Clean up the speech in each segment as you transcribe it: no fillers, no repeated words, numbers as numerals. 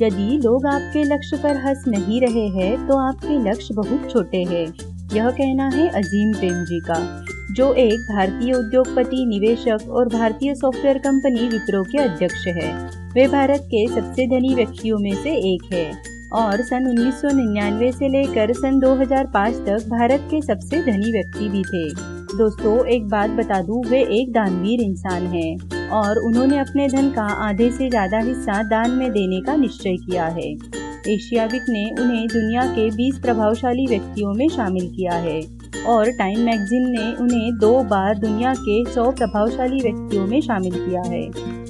यदि लोग आपके लक्ष्य पर हंस नहीं रहे हैं तो आपके लक्ष्य बहुत छोटे हैं। यह कहना है अजीम प्रेमजी का, जो एक भारतीय उद्योगपति, निवेशक और भारतीय सॉफ्टवेयर कंपनी विप्रो के अध्यक्ष है। वे भारत के सबसे धनी व्यक्तियों में से एक है और सन 1999 से लेकर सन 2005 तक भारत के सबसे धनी व्यक्ति भी थे। दोस्तों, एक बात बता दूं, वे एक दानवीर इंसान हैं और उन्होंने अपने धन का आधे से ज्यादा हिस्सा दान में देने का निश्चय किया है। एशियाविक ने उन्हें दुनिया के 20 प्रभावशाली व्यक्तियों में शामिल किया है और टाइम मैगजीन ने उन्हें 2 बार दुनिया के 100 प्रभावशाली व्यक्तियों में शामिल किया है।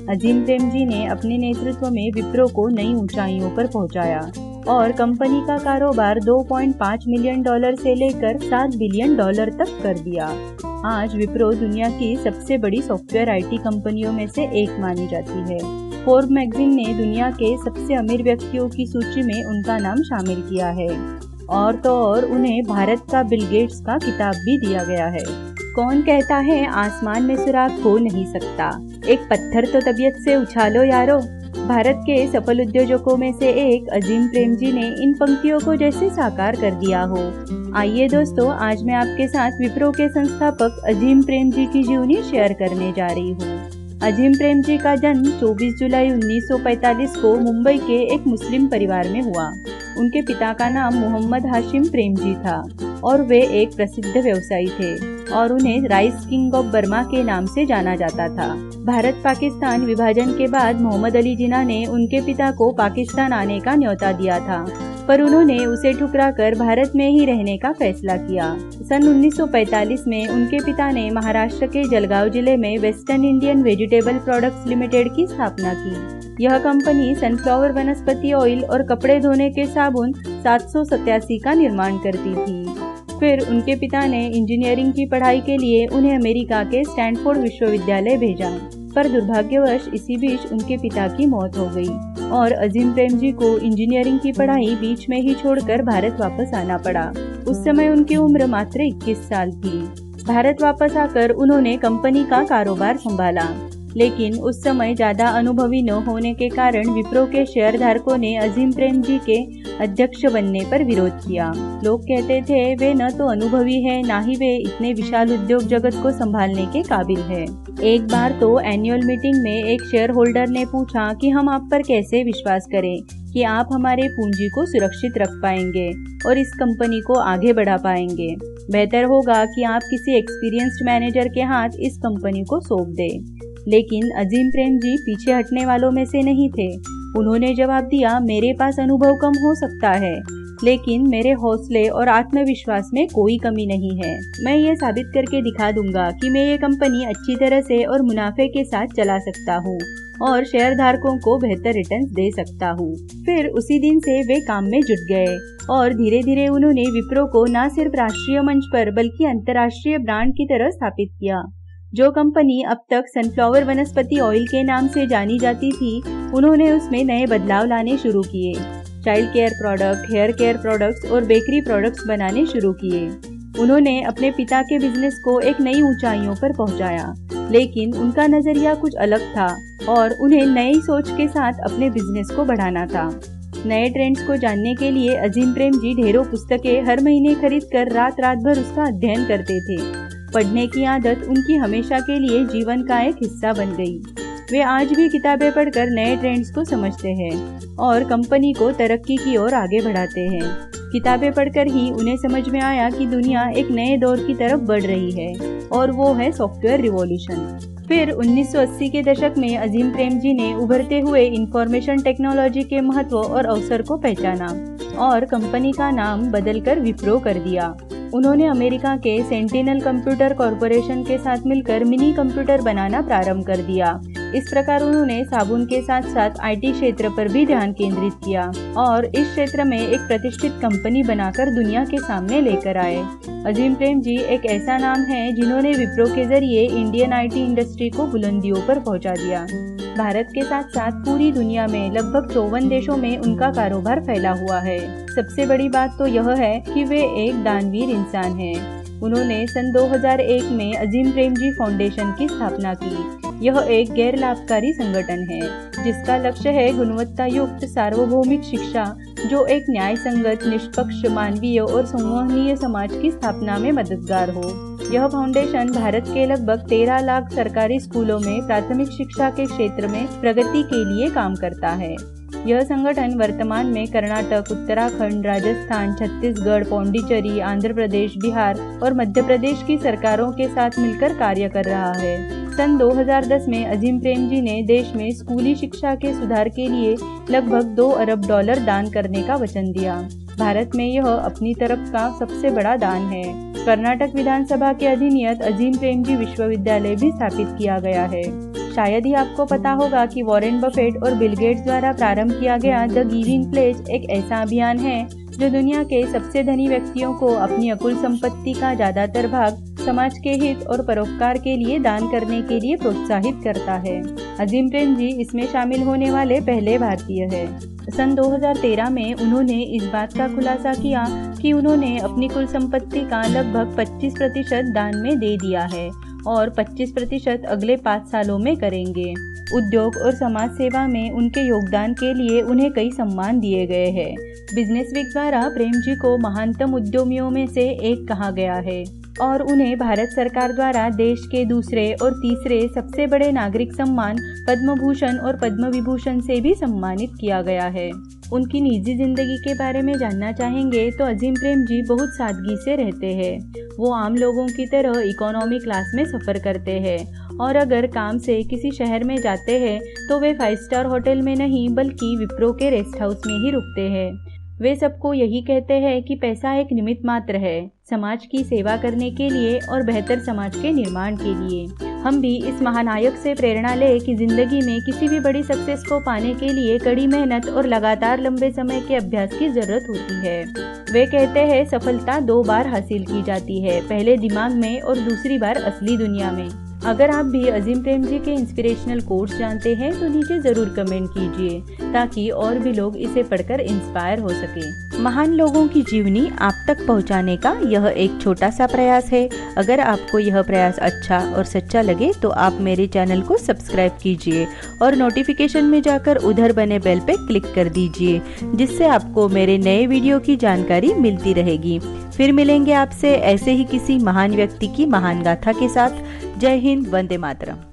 अजीम प्रेमजी ने अपने नेतृत्व में विप्रो को नई ऊंचाइयों पर पहुंचाया और कंपनी का कारोबार $2.5 मिलियन से लेकर $7 बिलियन तक कर दिया। आज विप्रो दुनिया की सबसे बड़ी सॉफ्टवेयर आईटी कंपनियों में से एक मानी जाती है। फोर्ब्स मैगजीन ने दुनिया के सबसे अमीर व्यक्तियों की सूची में उनका नाम शामिल किया है और तो और उन्हें भारत का बिल गेट्स का खिताब भी दिया गया है। कौन कहता है आसमान में सुराग हो नहीं सकता, एक पत्थर तो तबीयत से उछालो यारो। भारत के सफल उद्योजकों में से एक अजीम प्रेमजी ने इन पंक्तियों को जैसे साकार कर दिया हो। आइए दोस्तों, आज मैं आपके साथ विप्रो के संस्थापक अजीम प्रेमजी की जीवनी शेयर करने जा रही हूँ। अजीम प्रेमजी का जन्म 24 जुलाई 1945 को मुंबई के एक मुस्लिम परिवार में हुआ। उनके पिता का नाम मोहम्मद हाशिम प्रेमजी था और वे एक प्रसिद्ध व्यवसायी थे और उन्हें राइस किंग ऑफ बर्मा के नाम से जाना जाता था। भारत पाकिस्तान विभाजन के बाद मोहम्मद अली जिन्ना ने उनके पिता को पाकिस्तान आने का न्योता दिया था, पर उन्होंने उसे ठुकराकर भारत में ही रहने का फैसला किया। सन 1945 में उनके पिता ने महाराष्ट्र के जलगांव जिले में western Indian vegetable products limited की स्थापना की। यह कंपनी सनफ्लावर वनस्पति ऑयल और कपड़े धोने के साबुन 787 का निर्माण करती थी। फिर उनके पिता ने इंजीनियरिंग की पढ़ाई के लिए उन्हें अमेरिका के स्टैनफोर्ड विश्वविद्यालय भेजा, पर दुर्भाग्यवश इसी बीच उनके पिता की मौत हो गई और अजीम प्रेमजी को इंजीनियरिंग की पढ़ाई बीच में ही छोड़कर भारत वापस आना पड़ा। उस समय उनकी उम्र मात्र 21 साल थी। भारत वापस आकर उन्होंने कंपनी का कारोबार संभाला, लेकिन उस समय ज्यादा अनुभवी न होने के कारण विप्रो के शेयरधारकों ने अजीम प्रेमजी के अध्यक्ष बनने पर विरोध किया। लोग कहते थे वे न तो अनुभवी है, ना ही वे इतने विशाल उद्योग जगत को संभालने के काबिल है। एक बार तो एनुअल मीटिंग में एक शेयर होल्डर ने पूछा कि हम आप पर कैसे विश्वास करें कि आप हमारे पूंजी को सुरक्षित रख पाएंगे और इस कंपनी को आगे बढ़ा पाएंगे। बेहतर होगा कि आप किसी एक्सपीरियंस्ड मैनेजर के हाथ इस कंपनी को सौंप दें। लेकिन अजीम प्रेमजी पीछे हटने वालों में से नहीं थे। उन्होंने जवाब दिया, मेरे पास अनुभव कम हो सकता है, लेकिन मेरे हौसले और आत्मविश्वास में कोई कमी नहीं है। मैं ये साबित करके दिखा दूंगा कि मैं ये कंपनी अच्छी तरह से और मुनाफे के साथ चला सकता हूँ और शेयरधारकों को बेहतर रिटर्न्स दे सकता हूँ। फिर उसी दिन से वे काम में जुट गए और धीरे धीरे उन्होंने विप्रो को न सिर्फ राष्ट्रीय मंच पर बल्कि अंतर्राष्ट्रीय ब्रांड की तरह स्थापित किया। जो कंपनी अब तक सनफ्लावर वनस्पति ऑयल के नाम से जानी जाती थी, उन्होंने उसमें नए बदलाव लाने शुरू किए। Child care product, hair care products और बेकरी प्रोडक्ट्स बनाने शुरू किए। उन्होंने अपने पिता के बिजनेस को एक नई ऊंचाइयों पर पहुंचाया, लेकिन उनका नजरिया कुछ अलग था और उन्हें नई सोच के साथ अपने बिजनेस को बढ़ाना था। नए ट्रेंड्स को जानने के लिए अजीम प्रेमजी ढेरों पुस्तकें हर महीने खरीदकर रात रात भर उसका अध्ययन करते थे। पढ़ने की आदत उनकी हमेशा के लिए जीवन का एक हिस्सा बन गई। वे आज भी किताबें पढ़कर नए ट्रेंड्स को समझते हैं और कंपनी को तरक्की की ओर आगे बढ़ाते हैं। किताबें पढ़कर ही उन्हें समझ में आया कि दुनिया एक नए दौर की तरफ बढ़ रही है और वो है सॉफ्टवेयर रिवॉल्यूशन। फिर 1980 के दशक में अजीम प्रेमजी ने उभरते हुए इंफॉर्मेशन टेक्नोलॉजी के महत्व और अवसर को पहचाना और कंपनी का नाम बदलकर विप्रो कर दिया। उन्होंने अमेरिका के सेंटिनल कंप्यूटर कॉरपोरेशन के साथ मिलकर मिनी कंप्यूटर बनाना प्रारंभ कर दिया। इस प्रकार उन्होंने साबुन के साथ साथ आईटी क्षेत्र पर भी ध्यान केंद्रित किया और इस क्षेत्र में एक प्रतिष्ठित कंपनी बनाकर दुनिया के सामने लेकर आए। अजीम प्रेमजी एक ऐसा नाम है जिन्होंने विप्रो के जरिए इंडियन आईटी इंडस्ट्री को बुलंदियों पर पहुंचा दिया। भारत के साथ साथ पूरी दुनिया में लगभग 54 देशों में उनका कारोबार फैला हुआ है। सबसे बड़ी बात तो यह है कि वे एक दानवीर इंसान हैं। उन्होंने सन 2001 में अजीम प्रेमजी फाउंडेशन की स्थापना की। यह एक गैर लाभकारी संगठन है जिसका लक्ष्य है गुणवत्ता युक्त सार्वभौमिक शिक्षा जो एक न्याय संगत, निष्पक्ष, मानवीय और संवहनीय समाज की स्थापना में मददगार हो। यह फाउंडेशन भारत के लगभग 13 लाख सरकारी स्कूलों में प्राथमिक शिक्षा के क्षेत्र में प्रगति के लिए काम करता है। यह संगठन वर्तमान में कर्नाटक, उत्तराखंड, राजस्थान, छत्तीसगढ़, पौंडीचेरी, आंध्र प्रदेश, बिहार और मध्य प्रदेश की सरकारों के साथ मिलकर कार्य कर रहा है। सन 2010 में अजीम प्रेमजी ने देश में स्कूली शिक्षा के सुधार के लिए लगभग $2 अरब दान करने का वचन दिया। भारत में यह अपनी तरफ का सबसे बड़ा दान है। कर्नाटक विधानसभा के अधिनियत अजीम प्रेमजी विश्वविद्यालय भी स्थापित किया गया है। शायद ही आपको पता होगा कि वॉरेन बफेट और बिल गेट्स द्वारा प्रारंभ किया गया द गिविंग प्लेज एक ऐसा अभियान है जो दुनिया के सबसे धनी व्यक्तियों को अपनी अकुल संपत्ति का ज्यादातर भाग समाज के हित और परोपकार के लिए दान करने के लिए प्रोत्साहित करता है। अजीम प्रेमजी इसमें शामिल होने वाले पहले भारतीय है। सन 2013 में उन्होंने इस बात का खुलासा किया कि उन्होंने अपनी कुल संपत्ति का लगभग 25% दान में दे दिया है और 25% अगले 5 सालों में करेंगे। उद्योग और समाज सेवा में उनके योगदान के लिए उन्हें कई सम्मान दिए गए हैं। बिजनेस वीक द्वारा प्रेमजी को महानतम उद्यमियों में से एक कहा गया है और उन्हें भारत सरकार द्वारा देश के दूसरे और तीसरे सबसे बड़े नागरिक सम्मान पद्म भूषण और पद्म विभूषण से भी सम्मानित किया गया है। उनकी निजी जिंदगी के बारे में जानना चाहेंगे तो अजीम प्रेमजी बहुत सादगी से रहते हैं। वो आम लोगों की तरह इकोनॉमी क्लास में सफ़र करते हैं और अगर काम से किसी शहर में जाते हैं तो वे 5 स्टार होटल में नहीं बल्कि विप्रो के रेस्ट हाउस में ही रुकते हैं। वे सबको यही कहते हैं कि पैसा एक निमित्त मात्र है समाज की सेवा करने के लिए और बेहतर समाज के निर्माण के लिए। हम भी इस महानायक से प्रेरणा लें कि जिंदगी में किसी भी बड़ी सक्सेस को पाने के लिए कड़ी मेहनत और लगातार लंबे समय के अभ्यास की जरूरत होती है। वे कहते हैं सफलता 2 बार हासिल की जाती है, पहले दिमाग में और दूसरी बार असली दुनिया में। अगर आप भी अजीम प्रेमजी के इंस्पिरेशनल कोट्स जानते हैं तो नीचे ज़रूर कमेंट कीजिए ताकि और भी लोग इसे पढ़कर इंस्पायर हो सके। महान लोगों की जीवनी आप तक पहुंचाने का यह एक छोटा सा प्रयास है। अगर आपको यह प्रयास अच्छा और सच्चा लगे तो आप मेरे चैनल को सब्सक्राइब कीजिए और नोटिफिकेशन में जाकर उधर बने बेल पे क्लिक कर दीजिए जिससे आपको मेरे नए वीडियो की जानकारी मिलती रहेगी। फिर मिलेंगे आपसे ऐसे ही किसी महान व्यक्ति की महान गाथा के साथ। जय हिंद, वंदे मातरम।